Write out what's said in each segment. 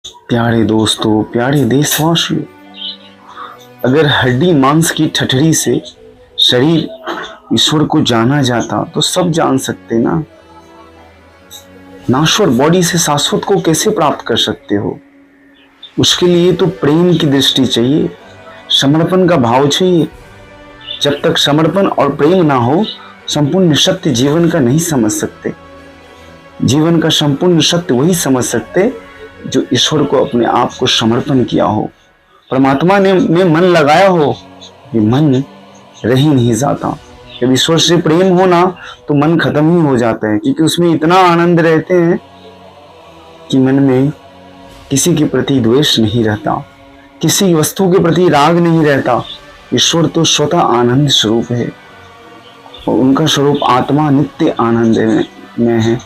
प्यारे दोस्तों, प्यारे देशवासियों, अगर हड्डी मांस की ठठरी से शरीर ईश्वर को जाना जाता तो सब जान सकते ना। नाश्वर बॉडी से शाश्वत को कैसे प्राप्त कर सकते हो? उसके लिए तो प्रेम की दृष्टि चाहिए, समर्पण का भाव चाहिए। जब तक समर्पण और प्रेम ना हो, संपूर्ण सत्य जीवन का नहीं समझ सकते। जीवन का संपूर्ण सत्य वही समझ सकते जो ईश्वर को अपने आप को समर्पण किया हो, परमात्मा ने में मन लगाया हो। ये मन रह ही नहीं जाता। जब ईश्वर से प्रेम हो ना तो मन खत्म ही हो जाता है, क्योंकि उसमें इतना आनंद रहते हैं कि मन में किसी के प्रति द्वेष नहीं रहता, किसी वस्तु के प्रति राग नहीं रहता। ईश्वर तो स्वतः आनंद स्वरूप है और उनका स्वरूप आत्मा नित्य आनंद में है।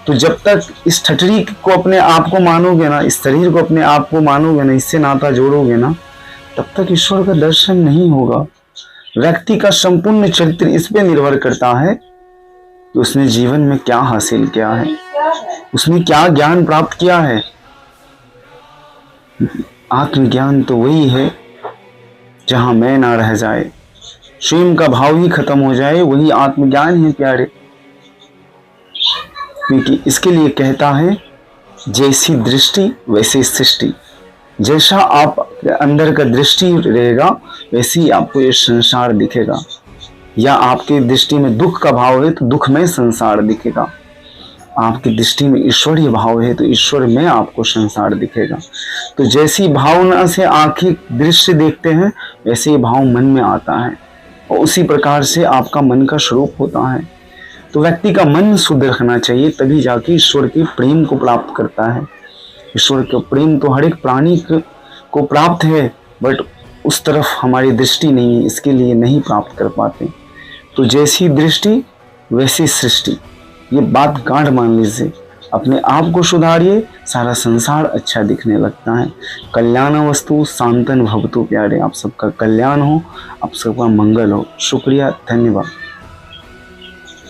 तो जब तक इस ठठरी को अपने आप को मानोगे ना, इस शरीर को अपने आप को मानोगे ना, इससे नाता जोड़ोगे ना, तब तक ईश्वर का दर्शन नहीं होगा। व्यक्ति का संपूर्ण चरित्र इस पे निर्भर करता है कि उसने जीवन में क्या हासिल किया है, उसने क्या ज्ञान प्राप्त किया है। आत्मज्ञान तो वही है जहां मैं ना रह जाए, स्वयं का भाव ही खत्म हो जाए, वही आत्मज्ञान है प्यारे। क्योंकि इसके लिए कहता है, जैसी दृष्टि वैसी सृष्टि। जैसा आप अंदर का दृष्टि रहेगा वैसे ही आपको ये संसार दिखेगा। या आपकी दृष्टि में दुख का भाव है तो दुख में संसार दिखेगा, आपकी दृष्टि में ईश्वरीय भाव है तो ईश्वर में आपको संसार दिखेगा। तो जैसी भावना से आंखें दृश्य देखते हैं वैसे ही भाव मन में आता है और उसी प्रकार से आपका मन का स्वरूप होता है। तो व्यक्ति का मन शुद्ध रखना चाहिए, तभी जाके ईश्वर के प्रेम को प्राप्त करता है। ईश्वर का प्रेम तो हर एक प्राणी को प्राप्त है, बट उस तरफ हमारी दृष्टि नहीं है, इसके लिए नहीं प्राप्त कर पाते। तो जैसी दृष्टि वैसी सृष्टि, ये बात गांठ मान लीजिए। अपने आप को सुधारिए, सारा संसार अच्छा दिखने लगता है। कल्याण वस्तु शांतन भवतु प्यारे। आप सबका कल्याण हो, आप सबका मंगल हो। शुक्रिया, धन्यवाद।